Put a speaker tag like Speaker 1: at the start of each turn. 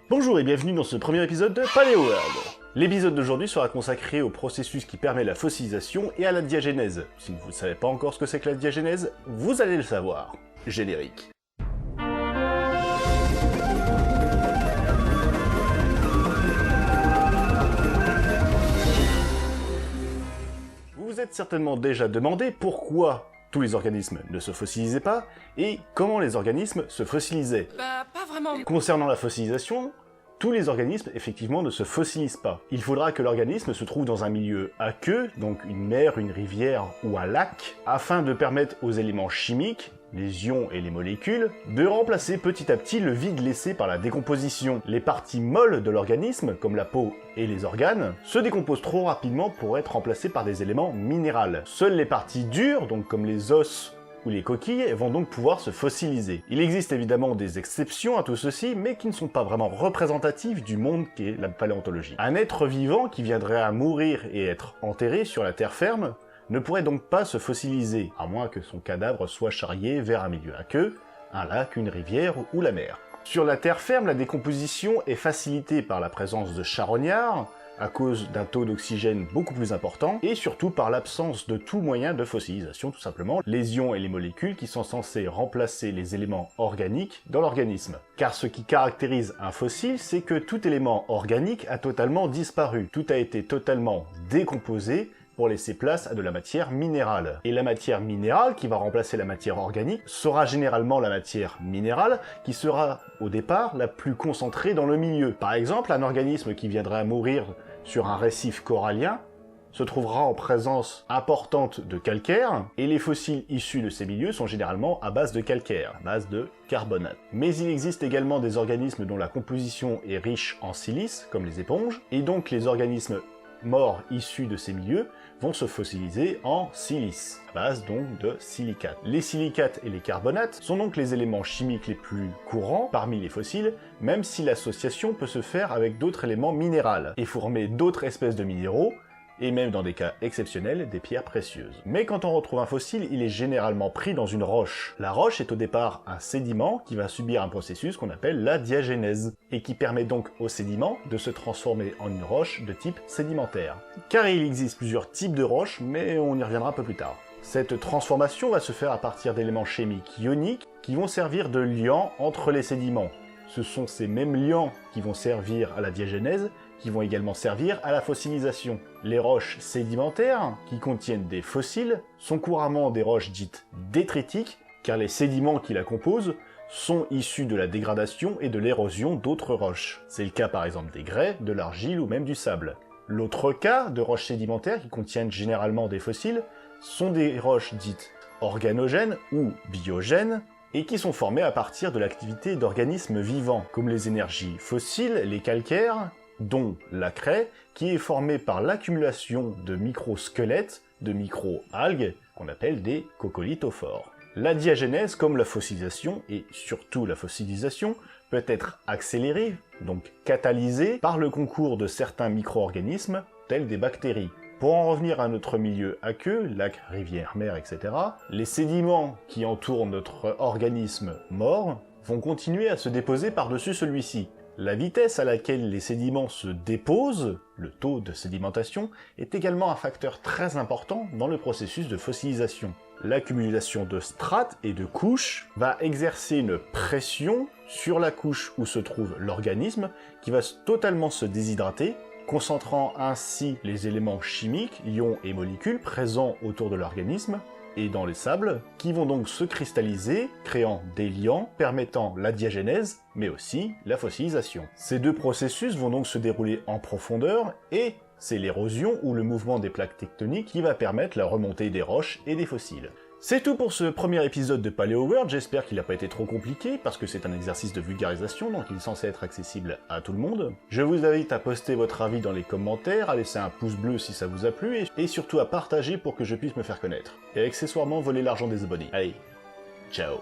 Speaker 1: Bonjour et bienvenue dans ce premier épisode de Paleo World. L'épisode d'aujourd'hui sera consacré au processus qui permet la fossilisation et à la diagénèse. Si vous ne savez pas encore ce que c'est que la diagénèse, vous allez le savoir. Générique. Vous vous êtes certainement déjà demandé pourquoi tous les organismes ne se fossilisaient pas, et comment les organismes se fossilisaient.
Speaker 2: Bah, pas vraiment.
Speaker 1: Concernant la fossilisation, tous les organismes, effectivement, ne se fossilisent pas. Il faudra que l'organisme se trouve dans un milieu aqueux, donc une mer, une rivière ou un lac, afin de permettre aux éléments chimiques, les ions et les molécules, de remplacer petit à petit le vide laissé par la décomposition. Les parties molles de l'organisme, comme la peau et les organes, se décomposent trop rapidement pour être remplacées par des éléments minéraux. Seules les parties dures, donc comme les os ou les coquilles, vont donc pouvoir se fossiliser. Il existe évidemment des exceptions à tout ceci, mais qui ne sont pas vraiment représentatives du monde qu'est la paléontologie. Un être vivant qui viendrait à mourir et être enterré sur la terre ferme ne pourrait donc pas se fossiliser, à moins que son cadavre soit charrié vers un milieu aqueux, un lac, une rivière ou la mer. Sur la terre ferme, la décomposition est facilitée par la présence de charognards, à cause d'un taux d'oxygène beaucoup plus important, et surtout par l'absence de tout moyen de fossilisation, tout simplement, les ions et les molécules qui sont censés remplacer les éléments organiques dans l'organisme. Car ce qui caractérise un fossile, c'est que tout élément organique a totalement disparu, tout a été totalement décomposé, pour laisser place à de la matière minérale. Et la matière minérale, qui va remplacer la matière organique, sera généralement la matière minérale, qui sera au départ la plus concentrée dans le milieu. Par exemple, un organisme qui viendrait à mourir sur un récif corallien se trouvera en présence importante de calcaire, et les fossiles issus de ces milieux sont généralement à base de calcaire, à base de carbonate. Mais il existe également des organismes dont la composition est riche en silice, comme les éponges, et donc les organismes morts issus de ces milieux vont se fossiliser en silice, à base donc de silicates. Les silicates et les carbonates sont donc les éléments chimiques les plus courants parmi les fossiles, même si l'association peut se faire avec d'autres éléments minéraux, et former d'autres espèces de minéraux, et même dans des cas exceptionnels, des pierres précieuses. Mais quand on retrouve un fossile, il est généralement pris dans une roche. La roche est au départ un sédiment qui va subir un processus qu'on appelle la diagénèse, et qui permet donc au sédiment de se transformer en une roche de type sédimentaire. Car il existe plusieurs types de roches, mais on y reviendra un peu plus tard. Cette transformation va se faire à partir d'éléments chimiques ioniques qui vont servir de liant entre les sédiments. Ce sont ces mêmes liants qui vont servir à la diagénèse, qui vont également servir à la fossilisation. Les roches sédimentaires, qui contiennent des fossiles, sont couramment des roches dites détritiques, car les sédiments qui la composent sont issus de la dégradation et de l'érosion d'autres roches. C'est le cas par exemple des grès, de l'argile ou même du sable. L'autre cas de roches sédimentaires, qui contiennent généralement des fossiles, sont des roches dites organogènes ou biogènes, et qui sont formées à partir de l'activité d'organismes vivants, comme les énergies fossiles, les calcaires, dont la craie, qui est formée par l'accumulation de microsquelettes, de micro-algues, qu'on appelle des coccolithophores. La diagénèse, comme la fossilisation, et surtout la fossilisation, peut être accélérée, donc catalysée, par le concours de certains micro-organismes, tels des bactéries. Pour en revenir à notre milieu aqueux, lac, rivière, mer, etc., les sédiments qui entourent notre organisme mort vont continuer à se déposer par-dessus celui-ci. La vitesse à laquelle les sédiments se déposent, le taux de sédimentation, est également un facteur très important dans le processus de fossilisation. L'accumulation de strates et de couches va exercer une pression sur la couche où se trouve l'organisme, qui va totalement se déshydrater, concentrant ainsi les éléments chimiques, ions et molécules présents autour de l'organisme, et dans les sables, qui vont donc se cristalliser, créant des liants permettant la diagénèse, mais aussi la fossilisation. Ces deux processus vont donc se dérouler en profondeur, et c'est l'érosion ou le mouvement des plaques tectoniques qui va permettre la remontée des roches et des fossiles. C'est tout pour ce premier épisode de Paleo World, j'espère qu'il n'a pas été trop compliqué, parce que c'est un exercice de vulgarisation, donc il est censé être accessible à tout le monde. Je vous invite à poster votre avis dans les commentaires, à laisser un pouce bleu si ça vous a plu, et surtout à partager pour que je puisse me faire connaître. Et accessoirement voler l'argent des abonnés. Allez, ciao.